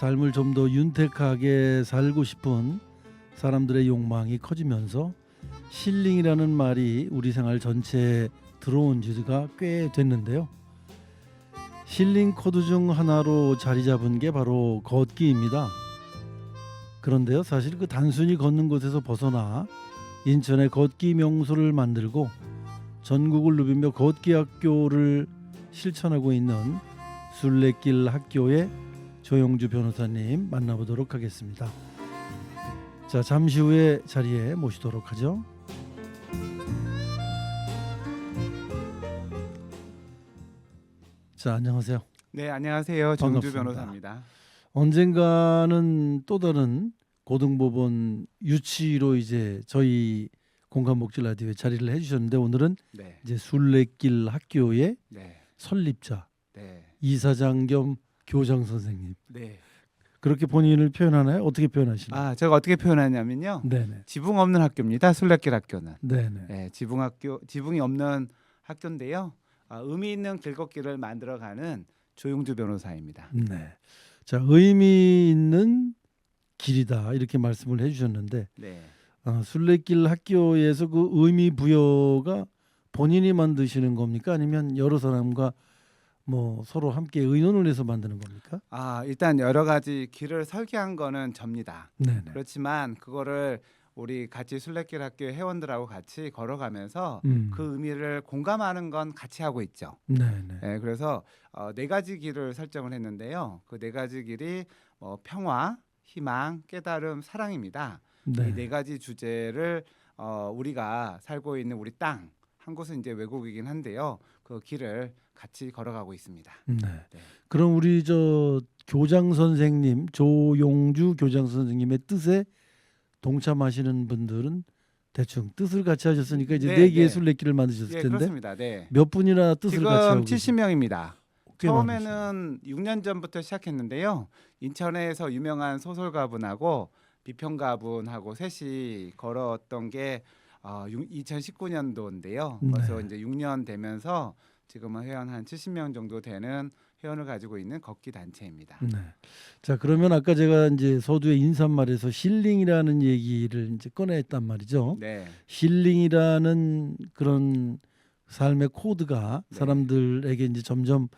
삶을 좀 더 윤택하게 살고 싶은 사람들의 욕망이 커지면서 힐링이라는 말이 우리 생활 전체에 들어온 지가 꽤 됐는데요. 힐링 코드 중 하나로 자리 잡은 게 바로 걷기입니다. 그런데요, 사실 그 단순히 걷는 곳에서 벗어나 인천에 걷기 명소를 만들고 전국을 누비며 걷기 학교를 실천하고 있는 순례길 학교의 조용주 변호사님 만나보도록 하겠습니다. 자, 잠시 후에 자리에 모시도록 하죠. 자, 안녕하세요. 네, 안녕하세요. 정주 반갑습니다. 변호사입니다. 언젠가는 또 다른 고등법원 유치로 이제 저희 공감목질 라디오에 자리를 해주셨는데 오늘은 네, 이제 순례길 학교의 네, 설립자, 네, 이사장 겸 교장 선생님, 네. 그렇게 본인을 표현하나요? 어떻게 표현하시나요? 제가 어떻게 표현하냐면요. 네네, 지붕 없는 학교입니다. 순례길 학교는. 네네, 네, 지붕이 없는 학교인데요. 의미 있는 길걷기를 만들어가는 조용주 변호사입니다. 네. 자, 의미 있는 길이다 이렇게 말씀을 해주셨는데 네, 순례길 학교에서 그 의미 부여가 본인이 만드시는 겁니까? 아니면 여러 사람과 뭐 서로 함께 의논을 해서 만드는 겁니까? 일단 여러 가지 길을 설계한 거는 접니다. 네네. 그렇지만 그거를 우리 같이 순례길 학교 회원들하고 같이 걸어가면서 그 의미를 공감하는 건 같이 하고 있죠. 네네. 네, 그래서 네 가지 길을 설정을 했는데요. 그 네 가지 길이 평화, 희망, 깨달음, 사랑입니다. 네. 이 네 가지 주제를 우리가 살고 있는 우리 땅, 한 곳은 이제 외국이긴 한데요. 그 길을 같이 걸어가고 있습니다. 네. 네. 그럼 우리 저 교장 선생님 조용주 교장 선생님의 뜻에 동참하시는 분들은 대충 뜻을 같이 하셨으니까 이제 네 개의 순례길을 만드셨을 예, 텐데 그렇습니다. 네. 몇 분이나 뜻을 같이 하고 지금 70명입니다. 꽤 처음에는 6년 전부터 시작했는데요. 인천에서 유명한 소설가분하고 비평가분하고 셋이 걸었던 게 2019년도인데요. 네. 벌써 이제 6년 되면서 지금은 회원 한 70명 정도 되는 회원을 가지고 있는 걷기 단체입니다. 네. 자, 그러면 아까 제가 이제 서두에 인사말에서 힐링이라는 얘기를 이제 꺼냈단 말이죠. 네, 힐링이라는 그런 삶의 코드가 네. 사람들에게 이제 점점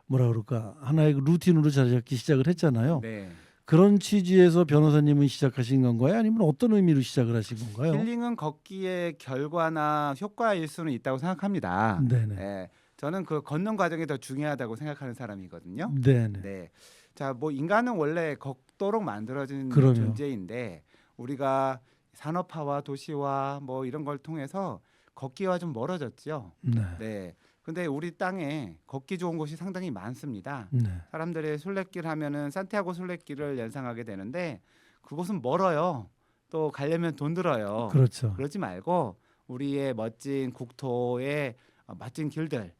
뭐라 그럴까 하나의 그 루틴으로 자리 잡기 시작을 했잖아요. 네. 그런 취지에서 변호사님은 시작하신 건가요? 아니면 어떤 의미로 시작을 하신 건가요? 힐링은 걷기의 결과나 효과일 수는 있다고 생각합니다. 네네. 네, 저는 그 걷는 과정이 더 중요하다고 생각하는 사람이거든요. 네네. 네. 자, 뭐 인간은 원래 걷도록 만들어진 그럼요. 존재인데 우리가 산업화와 도시화 뭐 이런 걸 통해서 걷기와 좀 멀어졌죠. 네. 네. 근데 우리 땅에 걷기 좋은 곳이 상당히 많습니다. 네. 사람들이 순례길 하면은 산티아고 순례길을 연상하게 되는데 그곳은 멀어요. 또 가려면 돈 들어요. 그렇죠. 그러지 말고 우리의 멋진 국토의 멋진 길들,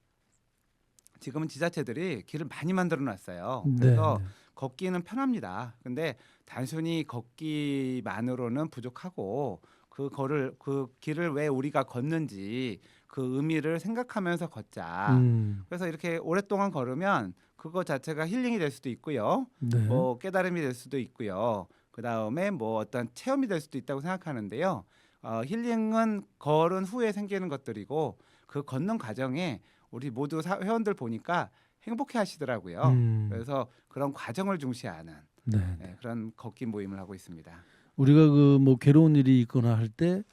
지금은 지자체들이 길을 많이 만들어 놨어요. 그래서 네. 걷기는 편합니다. 근데 단순히 걷기만으로는 부족하고 그 길을 왜 우리가 걷는지 그 의미를 생각하면서 걷자. 그래서 이렇게 오랫동안 걸으면 그거 자체가 힐링이 될 수도 있고요. 네. 뭐 깨달음이 될 수도 있고요. 그다음에 뭐 어떤 체험이 될 수도 있다고 생각하는데요. 힐링은 걸은 후에 생기는 것들이고 그 걷는 과정에 우리 모두 회원들 보니까 행복해 하시더라고요. 그래서 그런 과정을 중시하는 네. 그런 걷기 모임을 하고 있습니다. 우리가 그 뭐 괴로운 일이 있거나 할 때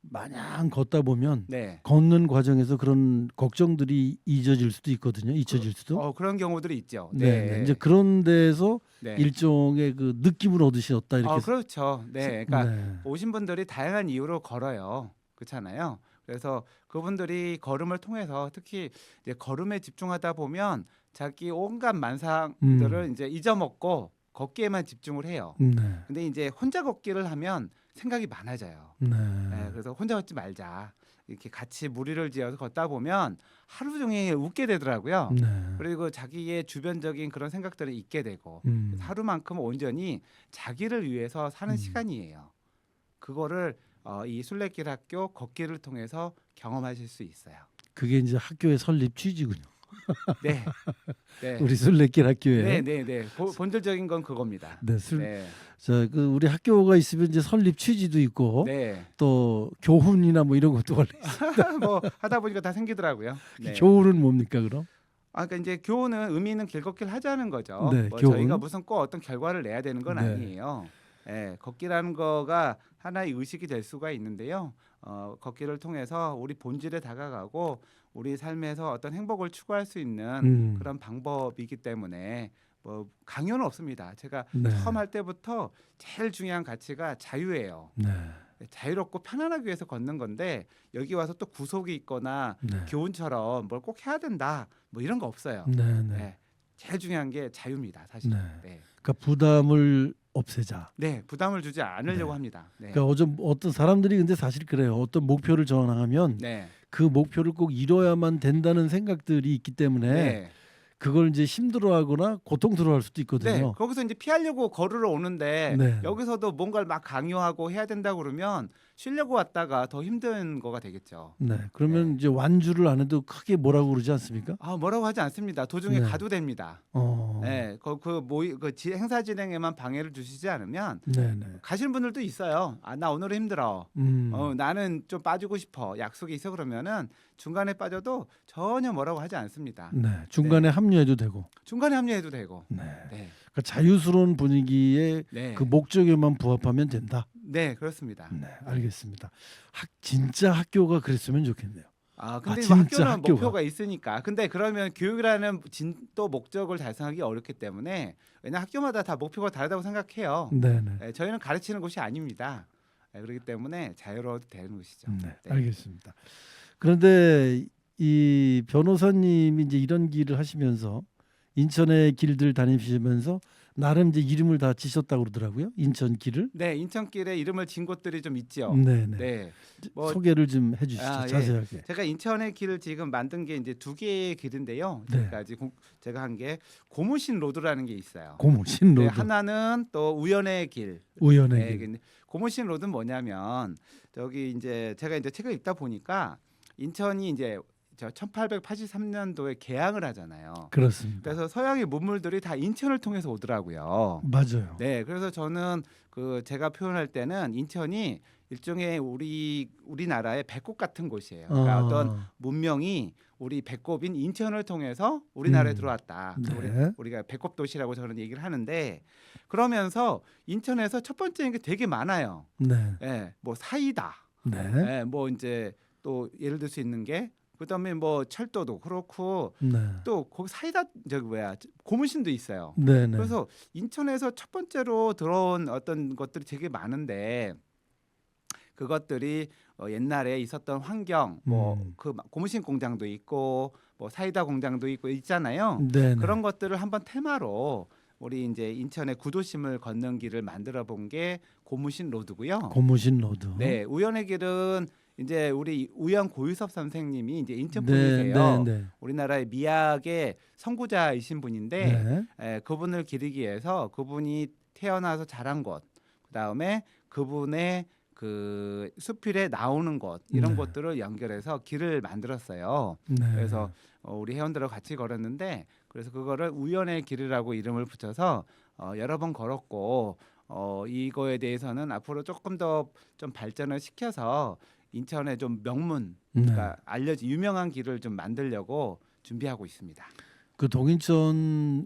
마냥 걷다 보면 네. 걷는 과정에서 그런 걱정들이 잊어질 수도 있거든요. 잊혀질 수도. 그런 경우들이 있죠. 네. 네. 이제 그런 데서 네. 일종의 그 느낌을 얻으셨다 이렇게. 그렇죠. 네. 그러니까 네. 오신 분들이 다양한 이유로 걸어요. 그렇잖아요. 그래서 그분들이 걸음을 통해서 특히 이제 걸음에 집중하다 보면 자기 온갖 만상들을 이제 잊어먹고 걷기에만 집중을 해요. 네. 근데 이제 혼자 걷기를 하면 생각이 많아져요. 네. 네, 그래서 혼자 걷지 말자. 이렇게 같이 무리를 지어서 걷다 보면 하루 종일 웃게 되더라고요. 네. 그리고 자기의 주변적인 그런 생각들을 잊게 되고 하루만큼 온전히 자기를 위해서 사는 시간이에요. 그거를 이 순례길 학교 걷기를 통해서 경험하실 수 있어요. 그게 이제 학교의 설립 취지군요. 네, 네, 우리 술래길 학교에. 네, 네, 네. 본질적인 건 그겁니다. 네, 네, 그 우리 학교가 있으면 이제 설립 취지도 있고 네. 또 교훈이나 뭐 이런 것도 걸려 있어요. 뭐 하다 보니까 다 생기더라고요. 네. 교훈은 뭡니까 그럼? 그러니까 이제 교훈은 의미 있는 길 걷기를 하자는 거죠. 네, 뭐 교훈. 저희가 무슨 꼭 어떤 결과를 내야 되는 건 네. 아니에요. 예, 걷기라는 거가 하나의 의식이 될 수가 있는데요. 걷기를 통해서 우리 본질에 다가가고 우리 삶에서 어떤 행복을 추구할 수 있는 그런 방법이기 때문에 뭐 강요는 없습니다. 제가 네. 처음 할 때부터 제일 중요한 가치가 자유예요. 네. 자유롭고 편안하기 위해서 걷는 건데 여기 와서 또 구속이 있거나 네. 교훈처럼 뭘 꼭 해야 된다 뭐 이런 거 없어요. 네, 네. 네, 제일 중요한 게 자유입니다, 사실. 네. 네. 그러니까 부담을 없애자. 네, 부담을 주지 않으려고 네. 합니다. 네. 그러니까 어떤 사람들이 근데 사실 그래요. 어떤 목표를 정하면 네. 그 목표를 꼭 이뤄야만 된다는 생각들이 있기 때문에 네. 그걸 이제 힘들어하거나 고통스러워할 수도 네, 있거든요. 거기서 이제 피하려고 걸으러 오는데 네. 여기서도 뭔가를 막 강요하고 해야 된다고 그러면 쉬려고 왔다가 더 힘든 거가 되겠죠. 네. 그러면 이제 완주를 안 해도 크게 뭐라고 그러지 않습니까? 뭐라고 하지 않습니다. 도중에 네. 가도 됩니다. 네, 행사 진행에만 방해를 주시지 않으면 네, 네. 가시는 분들도 있어요. 나 오늘 힘들어. 나는 좀 빠지고 싶어. 약속이 있어 그러면은 중간에 빠져도 전혀 뭐라고 하지 않습니다. 네. 중간에 합류해도 되고. 중간에 합류해도 되고. 네. 네, 그러니까 자유스러운 분위기에 네, 그 목적에만 부합하면 된다. 네, 그렇습니다. 네, 알겠습니다. 진짜 학교가 그랬으면 좋겠네요. 근데 진짜 뭐 학교는 학교가. 목표가 있으니까. 근데 그러면 교육이라는 또 목적을 달성하기 어렵기 때문에 왜냐 학교마다 다 목표가 다르다고 생각해요. 네, 네. 네, 저희는 가르치는 곳이 아닙니다. 네, 그렇기 때문에 자유로워도 되는 것이죠. 네, 네. 알겠습니다. 그런데 이 변호사님이 이제 이런 길을 하시면서 인천의 길들 다니시면서 나름 이제 이름을 다 지셨다고 그러더라고요. 인천 길을. 네, 인천길에 이름을 진 곳들이 좀 있죠. 네, 네. 네, 뭐 소개를 좀 해주시죠. 예. 자세하게. 제가 인천의 길을 지금 만든 게 이제 두 개의 길인데요. 네. 지금까지 제가 한 게 고무신 로드라는 게 있어요. 고무신 네, 로드. 하나는 또 우연의 길. 우연의 네, 길. 근데 고무신 로드는 뭐냐면 저기 이제 제가 이제 책을 읽다 보니까 인천이 이제 1883년도에 개항을 하잖아요. 그렇습니다. 그래서 서양의 문물들이 다 인천을 통해서 오더라고요. 맞아요. 네, 그래서 저는 제가 표현할 때는 인천이 일종의 우리나라의 배꼽 같은 곳이에요. 그러니까 어떤 문명이 우리 배꼽인 인천을 통해서 우리나라에 들어왔다. 네. 우리가 배꼽 도시라고 저는 얘기를 하는데 그러면서 인천에서 첫 번째인 게 되게 많아요. 네. 네, 뭐 사이다. 네. 네, 뭐 이제 또 예를 들 수 있는 게 그다음에 뭐 철도도 그렇고 네. 또 거기 사이다 고무신도 있어요. 네, 네. 그래서 인천에서 첫 번째로 들어온 어떤 것들이 되게 많은데 그것들이 옛날에 있었던 환경, 그 고무신 공장도 있고 뭐 사이다 공장도 있고 있잖아요. 네, 네. 그런 것들을 한번 테마로 우리 이제 인천의 구도심을 걷는 길을 만들어 본 게 고무신 로드고요. 고무신 로드. 네, 우연의 길은 이제 우리 우연 고유섭 선생님이 이제 인천 네, 분이세요. 네, 네. 우리나라의 미학의 선구자이신 분인데 네. 그분을 기리기 위해서 그분이 태어나서 자란 곳, 그다음에 그분의 그 수필에 나오는 곳 이런 네. 곳들을 연결해서 길을 만들었어요. 네. 그래서 우리 회원들과 같이 걸었는데 그래서 그거를 우연의 길이라고 이름을 붙여서 여러 번 걸었고 이거에 대해서는 앞으로 조금 더 좀 발전을 시켜서 인천의 좀 명문, 그러니까 유명한 길을 좀 만들려고 준비하고 있습니다. 그 동인천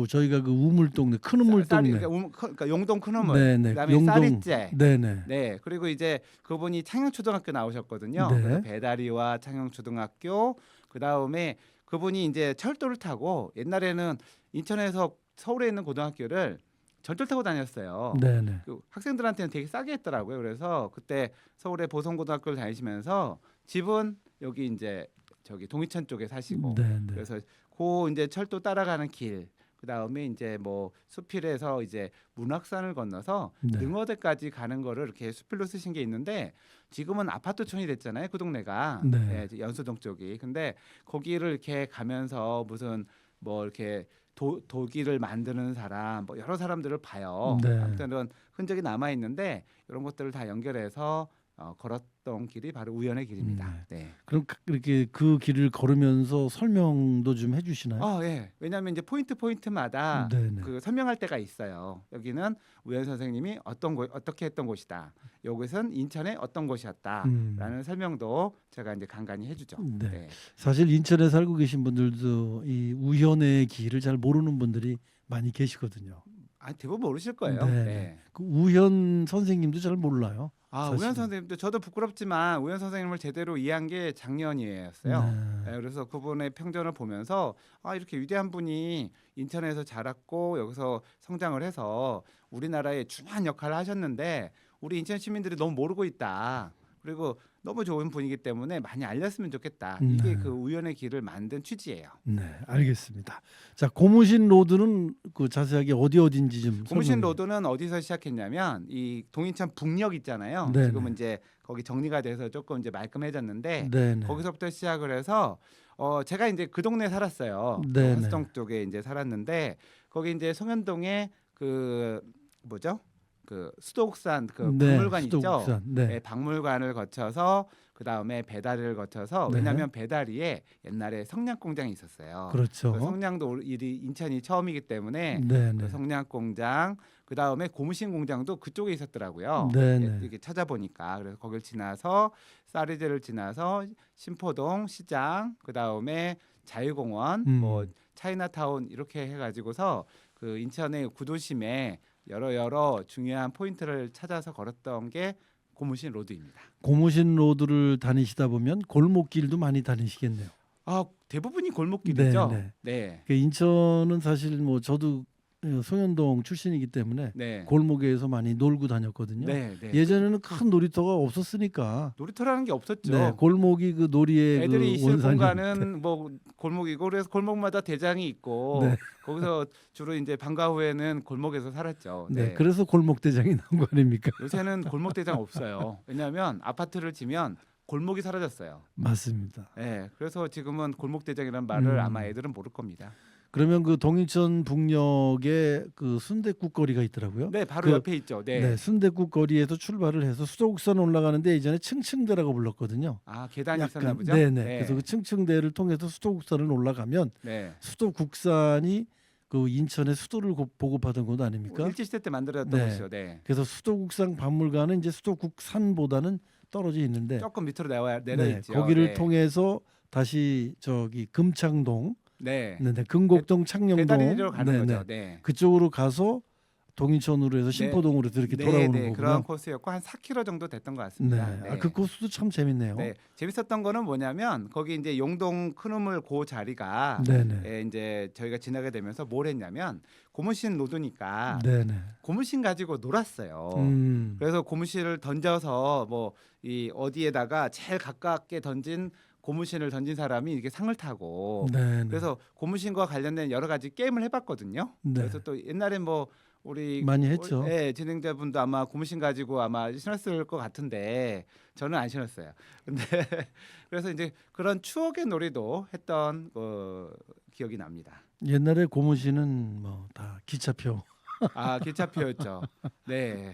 저희가 그 우물동네 큰 우물동네. 그러니까 용동 큰 우물. 네네. 그다음에 용동. 쌀이째. 네네. 네. 그리고 이제 그분이 창녕초등학교 나오셨거든요. 네. 그래서 배다리와 창녕초등학교. 그다음에 그분이 이제 철도를 타고 옛날에는 인천에서 서울에 있는 고등학교를 절도를 타고 다녔어요. 네네. 그 학생들한테는 되게 싸게 했더라고요. 그래서 그때 서울의 보성고등학교를 다니시면서 집은 여기 이제 저기 동이천 쪽에 사시고 네네. 그래서 그 이제 철도 따라가는 길 그다음에 이제 뭐 수필에서 이제 문학산을 건너서 네. 능어대까지 가는 거를 이렇게 수필로 쓰신 게 있는데 지금은 아파트촌이 됐잖아요. 그 동네가 네. 연수동 쪽이. 근데 거기를 이렇게 가면서 무슨 뭐 이렇게 도기를 만드는 사람 뭐 여러 사람들을 봐요. 네. 아무튼 흔적이 남아 있는데 이런 것들을 다 연결해서 걸었던 길이 바로 우연의 길입니다. 네. 그럼 이렇게 그 길을 걸으면서 설명도 좀 해주시나요? 예. 왜냐하면 이제 포인트마다 네네. 그 설명할 때가 있어요. 여기는 우연 선생님이 어떻게 했던 곳이다. 여기선 인천의 어떤 곳이었다라는 음. 설명도 제가 이제 간간히 해주죠. 네. 네. 사실 인천에 살고 계신 분들도 이 우현의 길을 잘 모르는 분들이 많이 계시거든요. 대부분 모르실 거예요. 네. 네. 그 우현 선생님도 잘 몰라요. 우연 사실은. 선생님도 저도 부끄럽지만 우연 선생님을 제대로 이해한 게 작년이었어요. 네. 그래서 그분의 평전을 보면서 이렇게 위대한 분이 인천에서 자랐고 여기서 성장을 해서 우리나라에 중요한 역할을 하셨는데 우리 인천 시민들이 너무 모르고 있다. 그리고 너무 좋은 분이기 때문에 많이 알렸으면 좋겠다. 이게 네. 그 우연의 길을 만든 취지예요. 네, 알겠습니다. 자, 고무신 로드는 그 자세하게 어딘지 좀 고무신 설명해. 로드는 어디서 시작했냐면 이 동인천 북역 있잖아요. 네네. 지금은 이제 거기 정리가 돼서 조금 이제 말끔해졌는데 네네. 거기서부터 시작을 해서 제가 이제 그 동네에 살았어요. 네네. 화수동 쪽에 이제 살았는데 거기 이제 송현동에 그 뭐죠? 그 수도국산 그 네, 박물관 있죠. 수도국산. 네. 네, 박물관을 거쳐서 그 다음에 배다리를 거쳐서 네. 왜냐하면 배다리에 옛날에 성냥 공장이 있었어요. 그렇죠. 그 성냥도 인천이 처음이기 때문에 네네. 그 성냥 공장, 그 다음에 고무신 공장도 그쪽에 있었더라고요. 네네. 이렇게 찾아보니까 그래서 거길 지나서 사리제를 지나서 신포동 시장, 그 다음에 자유공원, 뭐 차이나타운 이렇게 해가지고서 그 인천의 구도심에 여러 중요한 포인트를 찾아서 걸었던 게 고무신 로드입니다. 고무신 로드를 다니시다 보면 골목길도 많이 다니시겠네요. 대부분이 골목길이죠. 네네. 네. 그 인천은 사실 뭐 저도 송현동 출신이기 때문에 네. 골목에서 많이 놀고 다녔거든요. 네. 네. 예전에는 큰 놀이터가 없었으니까 놀이터라는 게 없었죠. 네, 골목이 그 놀이의 애들이 그 있을 원산이었는데. 공간은 뭐 골목이고 그래서 골목마다 대장이 있고 네. 거기서 주로 이제 방과 후에는 골목에서 살았죠. 네, 네. 그래서 골목 대장이 나온 거 아닙니까? 요새는 골목 대장 없어요. 왜냐하면 아파트를 지면 골목이 사라졌어요. 맞습니다. 네, 그래서 지금은 골목 대장이라는 말을 음. 아마 애들은 모를 겁니다. 그러면 그 동인천 북역에 그 순댓국 거리가 있더라고요. 네, 바로 그- 옆에 있죠. 네. 네, 순댓국 거리에서 출발을 해서 수도국산 올라가는데 예전에 층층대라고 불렀거든요. 계단이 있었나 보죠. 네네. 그래서 그 층층대를 통해서 수도국산을 올라가면 네. 수도국산이 그 인천의 수도를 보급하던 곳 아닙니까? 일제시대 때 만들어졌던 네. 곳이죠. 네. 그래서 수도국산 박물관은 이제 수도국산보다는 떨어져 있는데 조금 밑으로 내려 네, 있죠. 거기를 네. 통해서 다시 저기 금창동, 네. 금곡동, 창녕동, 배다리로 가는 네네. 거죠. 네. 그쪽으로 가서 동인천으로 해서 신포동으로 이렇게 돌아오는 거군요. 그런 코스였고 한 4km 정도 됐던 것 같습니다. 네. 그 코스도 참 재밌네요. 네, 재밌었던 거는 뭐냐면 거기 이제 용동 큰우물 그 자리가 네네. 이제 저희가 지나게 되면서 뭘 했냐면 고무신 로드니까 네네. 고무신 가지고 놀았어요. 음. 그래서 고무신을 던져서 뭐 이 어디에다가 제일 가깝게 고무신을 던진 사람이 이렇게 상을 타고 네네. 그래서 고무신과 관련된 여러 가지 게임을 해봤거든요. 네. 그래서 또 옛날에 뭐 우리 많이 했죠. 진행자분도 아마 고무신 가지고 아마 신었을 것 같은데 저는 안 신었어요. 근데 그래서 이제 그런 추억의 놀이도 했던 기억이 납니다. 옛날에 고무신은 뭐 다 기차표. 기차표였죠. 네.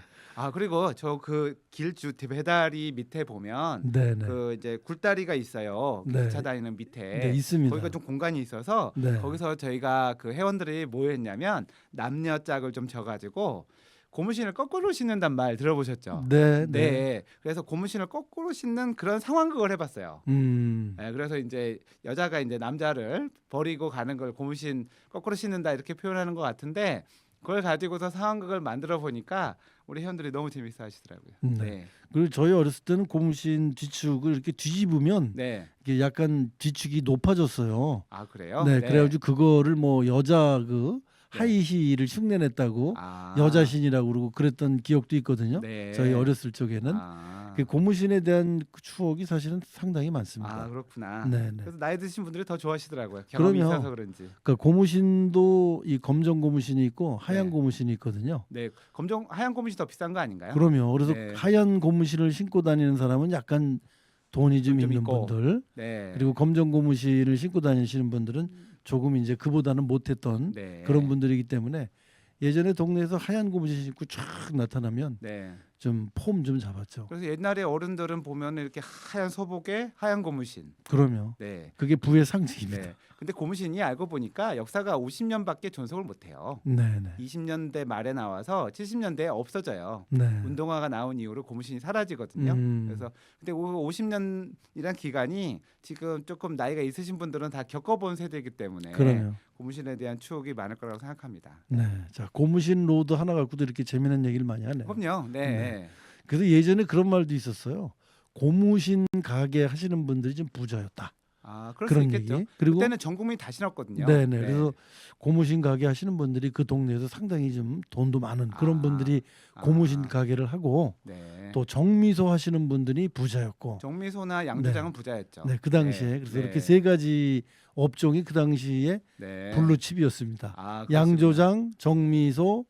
그리고 저 그 길주 배다리 밑에 보면 네네. 그 이제 굴다리가 있어요. 네. 기차 다니는 밑에. 네, 있습니다. 거기가 좀 공간이 있어서 네. 거기서 저희가 그 회원들이 뭐 했냐면 남녀 짝을 좀 져가지고 고무신을 거꾸로 신는단 말 들어보셨죠? 네. 네. 그래서 고무신을 거꾸로 신는 그런 상황극을 해봤어요. 네, 그래서 이제 여자가 이제 남자를 버리고 가는 걸 고무신 거꾸로 신는다 이렇게 표현하는 것 같은데 그걸 가지고서 상황극을 만들어 보니까 우리 회원들이 너무 재밌어 하시더라고요. 네. 그리고 저희 어렸을 때는 고무신 뒤축을 이렇게 뒤집으면 네. 이게 약간 뒤축이 높아졌어요. 그래요? 네, 그래가지고 그거를 뭐 여자 그 네. 하이힐을 흉내냈다고 여자신이라고 그러고 그랬던 기억도 있거든요. 네. 저희 어렸을 적에는 그 고무신에 대한 그 추억이 사실은 상당히 많습니다. 그렇구나. 네. 그래서 나이 드신 분들이 더 좋아하시더라고요. 경험이 그럼요. 있어서 그런지. 그러니까 고무신도 이 검정 고무신이 있고 하얀 네. 고무신이 있거든요. 네, 하얀 고무신 더 비싼 거 아닌가요? 그럼요. 그래서 네. 하얀 고무신을 신고 다니는 사람은 약간 돈이 좀 좀 있는 있고. 분들, 네. 그리고 검정 고무신을 신고 다니시는 분들은 조금 이제 그보다는 못했던 네. 그런 분들이기 때문에 예전에 동네에서 하얀 고무신 신고 쫙 나타나면 네. 좀 폼 좀 잡았죠. 그래서 옛날에 어른들은 보면 이렇게 하얀 소복에 하얀 고무신. 그러면 네. 그게 부의 상징입니다. 네. 근데 고무신이 알고 보니까 역사가 50년밖에 존속을 못해요. 네네. 20년대 말에 나와서 70년대에 없어져요. 네. 운동화가 나온 이후로 고무신이 사라지거든요. 그래서 근데 50년이란 기간이 지금 조금 나이가 있으신 분들은 다 겪어본 세대이기 때문에 그러면 고무신에 대한 추억이 많을 거라고 생각합니다. 네. 자, 고무신 로드 하나 갖고도 이렇게 재미있는 얘기를 많이 하네요. 그럼요. 네. 네. 그래서 예전에 그런 말도 있었어요. 고무신 가게 하시는 분들이 좀 부자였다. 아, 그럴 수 그런 있겠죠. 얘기. 그리고 그때는 전 국민이 다 신었거든요. 네네. 네. 그래서 고무신 가게 하시는 분들이 그 동네에서 상당히 좀 돈도 많은 그런 아, 분들이 고무신 가게를 하고 네. 또 정미소 하시는 분들이 부자였고 정미소나 양조장은 부자였죠. 네, 그 당시에 네. 그래서 네. 이렇게 세 가지 업종이 그 당시에 네. 블루칩이었습니다. 아, 그렇습니다. 양조장, 정미소,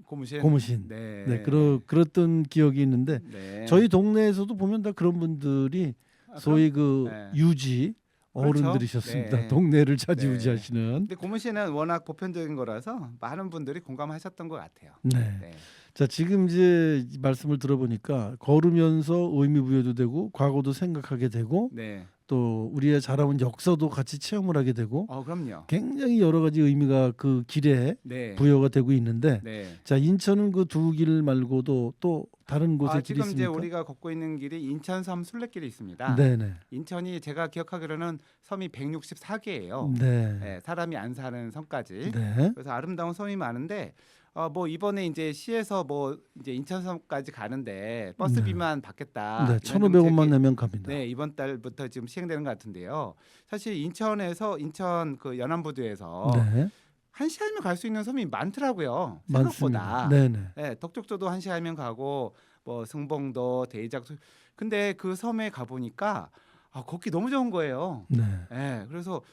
고무신. 고무신. 네. 네, 그랬던 기억이 있는데 네. 저희 동네에서도 보면 다 그런 분들이 소위 그 네. 유지 그렇죠. 어른들이셨습니다. 네. 동네를 네. 좌지우지하시는. 근데 고무신은 워낙 보편적인 거라서 많은 분들이 공감하셨던 것 같아요. 네. 네. 자, 지금 이제 말씀을 들어보니까 걸으면서 의미 부여도 되고 과거도 생각하게 되고 네. 또 우리의 자라온 역사도 같이 체험을 하게 되고 그럼요. 굉장히 여러 가지 의미가 그 길에 네. 부여가 되고 있는데 네. 자, 인천은 그 두 길 말고도 또 다른 곳에 길이 지금 이제 있습니까? 우리가 걷고 있는 길이 인천섬 순례길이 있습니다. 네네. 인천이 제가 기억하기로는 섬이 164개예요. 네. 네, 사람이 안 사는 섬까지. 네. 그래서 아름다운 섬이 많은데 뭐 이번에 이제 시에서 뭐 이제 인천섬까지 가는데 버스비만 받겠다. 네. 이런 1,500원만 정책이 내면 갑니다. 네, 이번 달부터 지금 시행되는 것 같은데요. 사실 인천 그 연안부두에서 네. 1시간이면 갈 수 있는 섬이 많더라고요. 많습니다. 생각보다. 네네. 네, 덕적도도 1시간이면 가고 뭐 승봉도, 대이작도. 근데 그 섬에 가 보니까 걷기 너무 좋은 거예요. 네. 네, 그래서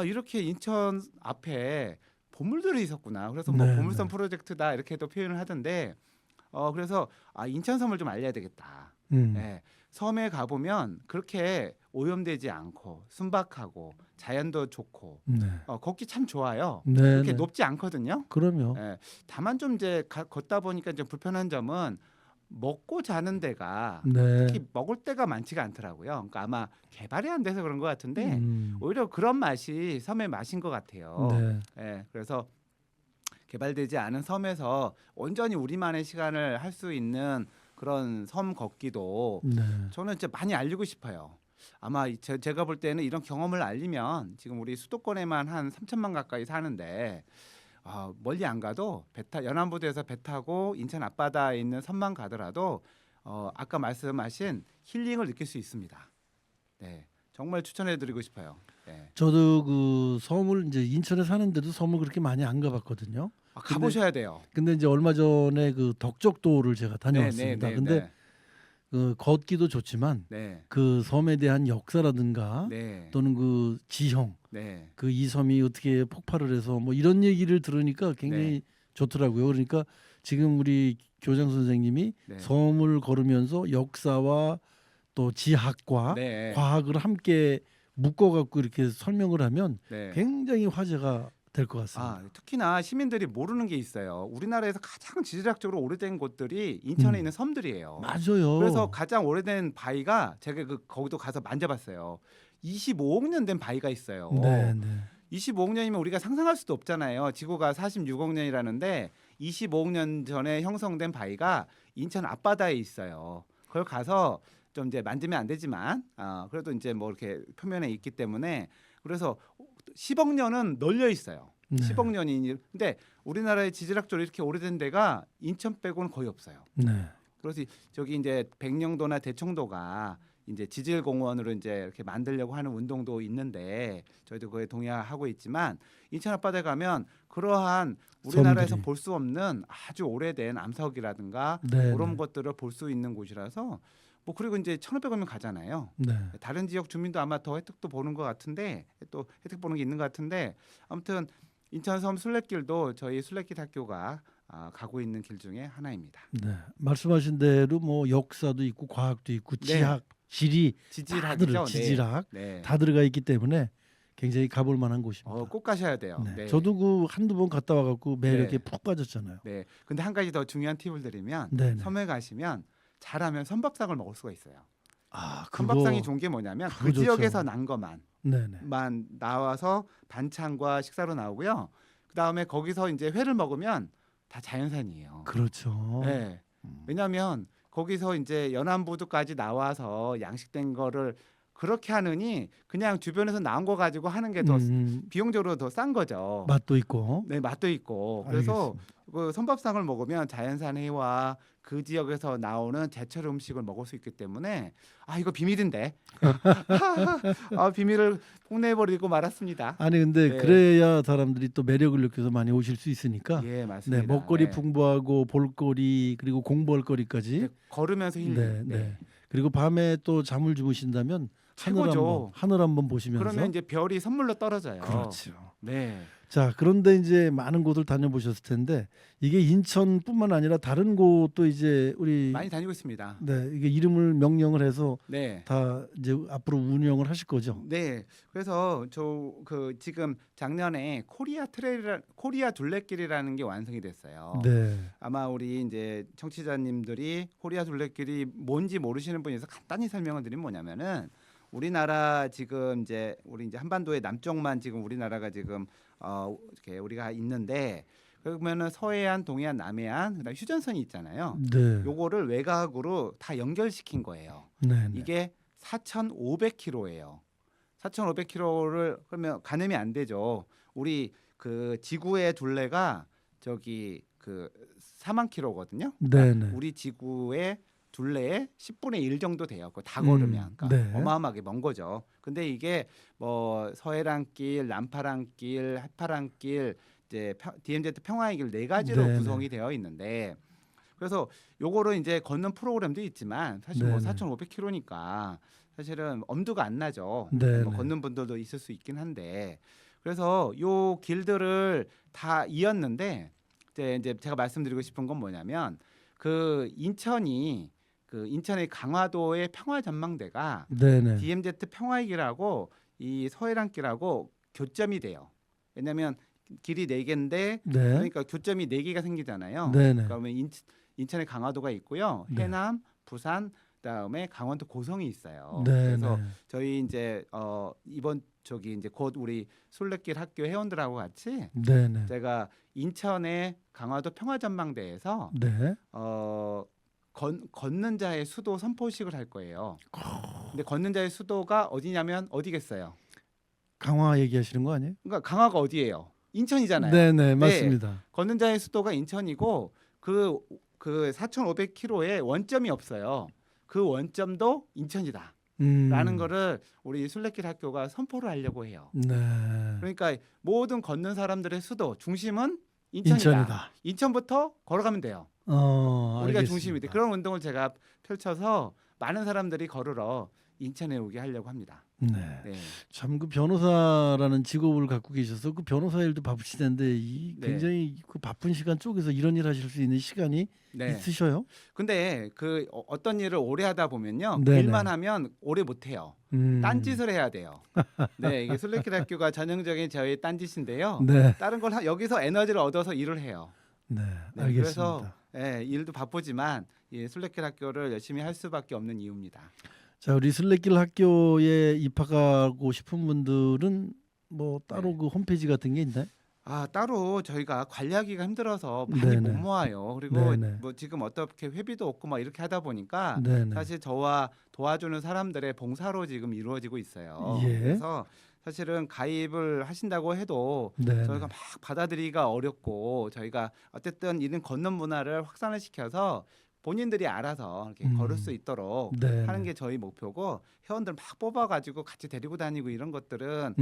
이렇게 인천 앞에 보물들이 있었구나. 그래서 뭐 네, 보물섬 네. 프로젝트다 이렇게도 표현을 하던데 그래서 인천섬을 좀 알려야 되겠다. 음. 네, 섬에 가 보면 그렇게 오염되지 않고 순박하고 자연도 좋고 네. 걷기 참 좋아요. 네. 그렇게 네. 높지 않거든요. 그럼요. 예, 다만 좀 이제 걷다 보니까 좀 불편한 점은 먹고 자는 데가 네. 특히 먹을 데가 많지가 않더라고요. 그러니까 아마 개발이 안 돼서 그런 것 같은데 오히려 그런 맛이 섬의 맛인 것 같아요. 네. 예, 그래서 개발되지 않은 섬에서 온전히 우리만의 시간을 할 수 있는 그런 섬 걷기도 네. 저는 진짜 많이 알리고 싶어요. 아마 제가 볼 때는 이런 경험을 알리면 지금 우리 수도권에만 한 3천만 가까이 사는데 멀리 안 가도 연안부두에서 배 타고 인천 앞바다에 있는 섬만 가더라도 아까 말씀하신 힐링을 느낄 수 있습니다. 네, 정말 추천해드리고 싶어요. 네. 저도 그 섬을 이제 인천에 사는데도 섬을 그렇게 많이 안 가봤거든요. 가보셔야 돼요. 근데 이제 얼마 전에 그 덕적도를 제가 다녀왔습니다. 근데 그 걷기도 좋지만 네. 그 섬에 대한 역사라든가 네. 또는 그 지형, 네. 그 이 섬이 어떻게 폭발을 해서 뭐 이런 얘기를 들으니까 굉장히 좋더라고요. 그러니까 지금 우리 교장 선생님이 네. 섬을 걸으면서 역사와 또 지학과 네. 과학을 함께 묶어갖고 이렇게 설명을 하면 네. 굉장히 화제가 될 것 같습니다. 특히나 시민들이 모르는 게 있어요. 우리나라에서 가장 지질학적으로 오래된 곳들이 인천에 있는 섬들이에요. 맞아요. 그래서 가장 오래된 바위가 제가 거기도 가서 만져봤어요. 25억 년 된 바위가 있어요. 네, 네. 25억 년이면 우리가 상상할 수도 없잖아요. 지구가 46억 년이라는데 25억 년 전에 형성된 바위가 인천 앞바다에 있어요. 그걸 가서 좀 이제 만지면 안 되지만 그래도 이제 뭐 이렇게 표면에 있기 때문에 그래서 10억 년은 널려 있어요. 네. 10억 년이. 근데 우리나라의 지질학적으로 이렇게 오래된 데가 인천 빼고는 거의 없어요. 네. 그래서 저기 이제 백령도나 대청도가 이제 지질공원으로 이제 이렇게 만들려고 하는 운동도 있는데 저희도 그에 동의하고 있지만 인천 앞바다에 가면 그러한 우리나라에서 섬들이. 볼 수 없는 아주 오래된 암석이라든가 네, 그런 네. 것들을 볼 수 있는 곳이라서 뭐 그리고 이제 1,500원이면 가잖아요. 네. 다른 지역 주민도 아마 더 혜택도 보는 것 같은데 또 혜택 보는 게 있는 것 같은데 아무튼 인천섬 순례길도 저희 순례길 학교가 가고 있는 길 중에 하나입니다. 네. 말씀하신 대로 뭐 역사도 있고 과학도 있고 지학, 지리 지질학이죠. 지질학 네. 다 들어가 있기 때문에 굉장히 가볼 만한 곳입니다. 꼭 가셔야 돼요. 네. 네. 저도 그 한두 번 갔다 와갖고 매력에 네. 푹 빠졌잖아요. 네. 근데 한 가지 더 중요한 팁을 드리면 네네. 섬에 가시면 잘하면 선밥상을 먹을 수가 있어요. 아, 선밥상이 좋은 게 뭐냐면 그거 그 좋죠. 지역에서 난 것만 네네. 나와서 반찬과 식사로 나오고요. 그 다음에 거기서 이제 회를 먹으면 다 자연산이에요. 그렇죠. 네. 왜냐하면 거기서 이제 연안부두까지 나와서 양식된 거를 그렇게 하느니 그냥 주변에서 나온 거 가지고 하는 게 더 비용적으로 더 싼 거죠. 맛도 있고. 네, 맛도 있고. 그래서 알겠습니다. 그 선밥상을 먹으면 자연산 회와 그 지역에서 나오는 제철 음식을 먹을 수 있기 때문에 이거 비밀인데 비밀을 폭내버리고 말았습니다. 아니 근데 네. 그래야 사람들이 또 매력을 느껴서 많이 오실 수 있으니까. 예, 맞습니다. 네, 먹거리 네. 풍부하고 볼거리 그리고 공부할거리까지. 네, 걸으면서 힐링. 네, 네. 그리고 밤에 또 잠을 주무신다면 최고죠. 하늘 한번 보시면서. 그러면 이제 별이 선물로 떨어져요. 그렇죠. 네. 자, 그런데 이제 많은 곳을 다녀보셨을 텐데 이게 인천뿐만 아니라 다른 곳도 이제 우리 많이 다니고 있습니다. 네, 이게 이름을 명령을 해서 네. 다 이제 앞으로 운영을 하실 거죠. 네. 그래서 저 지금 작년에 코리아 둘레길이라는 게 완성이 됐어요. 네. 아마 우리 이제 청취자님들이 코리아 둘레길이 뭔지 모르시는 분이 있어서 간단히 설명을 드리면 뭐냐면은 우리나라 지금 이제 우리 이제 한반도의 남쪽만 지금 우리나라가 지금 이렇게 우리가 있는데 그러면은 서해안, 동해안, 남해안, 그다음 휴전선이 있잖아요. 네. 요거를 외곽으로 다 연결시킨 거예요. 네. 이게 4,500km예요. 4,500km를 그러면 가늠이 안 되죠. 우리 그 지구의 둘레가 저기 그 4만 km거든요. 네, 네. 우리 지구의 둘레의 10분의 1 정도 돼요. 그거 다 걸으면. 그러니까 네. 어마어마하게 먼 거죠. 근데 이게 뭐 서해랑길, 남파랑길, 해파랑길, 이제 DMZ 평화의 길 네 가지로 네, 구성이 되어 있는데 그래서 요거를 이제 걷는 프로그램도 있지만 사실 뭐 네, 네. 4,500km니까 사실은 엄두가 안 나죠. 네, 뭐 네. 걷는 분들도 있을 수 있긴 한데 그래서 요 길들을 다 이었는데 이제 제가 말씀드리고 싶은 건 뭐냐면 그 인천의 강화도의 평화전망대가 네, 네. DMZ 평화의 길하고 이 서해랑길하고 교점이 돼요. 왜냐하면 길이 4개인데 네. 그러니까 교점이 4개가 생기잖아요. 네, 네. 그러면 인천의 강화도가 있고요. 네. 해남, 부산, 그다음에 강원도 고성이 있어요. 네, 그래서 네. 저희 이제 이번 저기 이제 곧 우리 술래길 학교 회원들하고 같이 네, 네. 제가 인천의 강화도 평화전망대에서 네. 걷는 자의 수도 선포식을 할 거예요. 근데 걷는 자의 수도가 어디냐면 어디겠어요? 강화 얘기하시는 거 아니에요? 그러니까 강화가 어디예요? 인천이잖아요. 네, 네, 맞습니다. 걷는 자의 수도가 인천이고 그 4,500km에 원점이 없어요. 그 원점도 인천이다. 라는 거를 우리 술래길 학교가 선포를 하려고 해요. 네. 그러니까 모든 걷는 사람들의 수도 중심은 인천이다. 인천부터 걸어가면 돼요. 우리가 알겠습니다. 중심이 돼. 그런 운동을 제가 펼쳐서 많은 사람들이 걸으러 인천에 오게 하려고 합니다. 네. 네. 참 그 변호사라는 직업을 갖고 계셔서 그 변호사 일도 바쁘실 텐데 이 네. 굉장히 그 바쁜 시간 쪽에서 이런 일 하실 수 있는 시간이 네. 있으셔요? 근데 그 어떤 일을 오래 하다 보면요. 그 네네. 일만 하면 오래 못 해요. 딴짓을 해야 돼요. 네, 이게 술래길 학교가 전형적인 저희 딴짓인데요. 네. 다른 걸 여기서 에너지를 얻어서 일을 해요. 네. 네, 알겠습니다. 그래서 일도 바쁘지만 이 술래길 학교를 열심히 할 수밖에 없는 이유입니다. 자, 우리 술래길 학교에 입학하고 싶은 분들은 뭐 따로 네. 그 홈페이지 같은 게 있나요? 따로 저희가 관리하기가 힘들어서 많이 네네. 못 모아요. 그리고 네네. 뭐 지금 어떻게 회비도 없고 막 이렇게 하다 보니까 네네. 사실 저와 도와주는 사람들의 봉사로 지금 이루어지고 있어요. 예. 그래서 사실은 가입을 하신다고 해도 네네. 저희가 막 받아들이기가 어렵고 저희가 어쨌든 이런 걷는 문화를 확산을 시켜서 본인들이 알아서 이렇게 걸을 수 있도록 네네. 하는 게 저희 목표고 회원들 막 뽑아가지고 같이 데리고 다니고 이런 것들은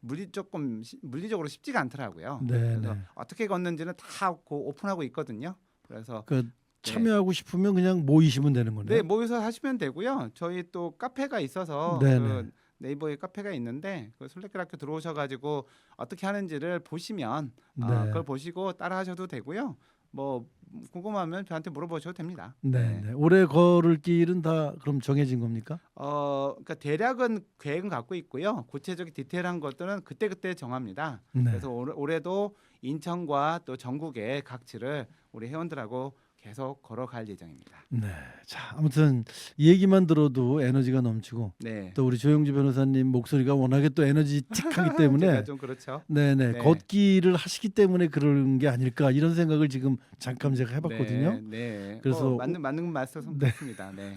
물리적으로 쉽지가 않더라고요. 네네. 그래서 어떻게 걷는지는 다 오픈하고 있거든요. 그래서 그 참여하고 싶으면 그냥 모이시면 되는 거네요. 네, 모여서 하시면 되고요. 저희 또 카페가 있어서 네네. 그 네이버에 카페가 있는데 그 술래길 학교 들어오셔가지고 어떻게 하는지를 보시면 네. 그걸 보시고 따라하셔도 되고요. 뭐 궁금하면 저한테 물어보셔도 됩니다. 네, 네. 올해 걸을 길은 다 그럼 정해진 겁니까? 그러니까 대략은 계획은 갖고 있고요. 구체적인 디테일한 것들은 그때그때 정합니다. 네. 그래서 올해도 인천과 또 전국의 각지를 우리 회원들하고 계속 걸어갈 예정입니다. 네. 자, 아무튼 이 얘기만 들어도 에너지가 넘치고 네. 또 우리 조영주 변호사님 목소리가 워낙에 또 에너지틱하기 때문에 제가 좀 그렇죠. 네네 네. 걷기를 하시기 때문에 그런 게 아닐까 이런 생각을 지금 잠깐 제가 해봤거든요. 네. 그래서 맞는 말씀 네. 맞습니다. 네.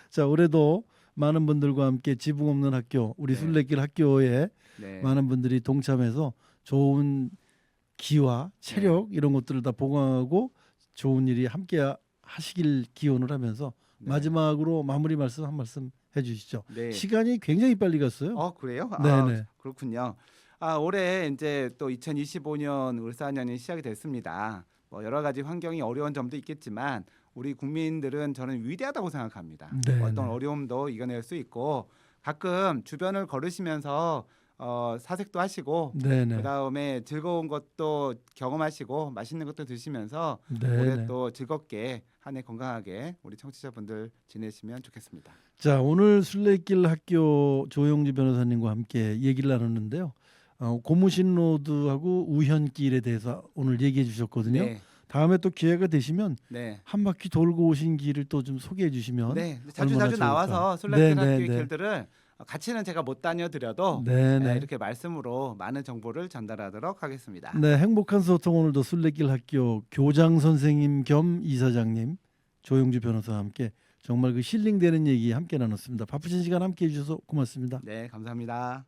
자, 올해도 많은 분들과 함께 지붕 없는 학교 우리 네. 순례길 학교에 네. 많은 분들이 동참해서 좋은 기와 체력 이런 것들을 다 보강하고 좋은 일이 함께 하시길 기원을 하면서 네. 마지막으로 마무리 말씀 한 말씀 해주시죠. 네. 시간이 굉장히 빨리 갔어요. 그래요? 네네. 그렇군요. 올해 이제 또 2025년 울산년이 시작이 됐습니다. 뭐 여러 가지 환경이 어려운 점도 있겠지만 우리 국민들은 저는 위대하다고 생각합니다. 네네. 어떤 어려움도 이겨낼 수 있고 가끔 주변을 걸으시면서 사색도 하시고 네네. 그다음에 즐거운 것도 경험하시고 맛있는 것도 드시면서 네네. 올해 또 즐겁게 한 해 건강하게 우리 청취자분들 지내시면 좋겠습니다. 자, 오늘 순례길 학교 조영주 변호사님과 함께 얘기를 나눴는데요. 고무신 로드하고 우현길에 대해서 오늘 얘기해 주셨거든요. 네, 다음에 또 기회가 되시면 네, 한 바퀴 돌고 오신 길을 또 좀 소개해 주시면 네. 얼마나 자주 나와서 좋을까. 순례길 네, 학교의 네, 네. 길들을 같이는 제가 못 다녀드려도 네네. 이렇게 말씀으로 많은 정보를 전달하도록 하겠습니다. 네, 행복한 소통 오늘도 순례길 학교 교장 선생님 겸 이사장님 조영주 변호사와 함께 정말 그 힐링되는 얘기 함께 나눴습니다. 바쁘신 시간 함께 해주셔서 고맙습니다. 네, 감사합니다.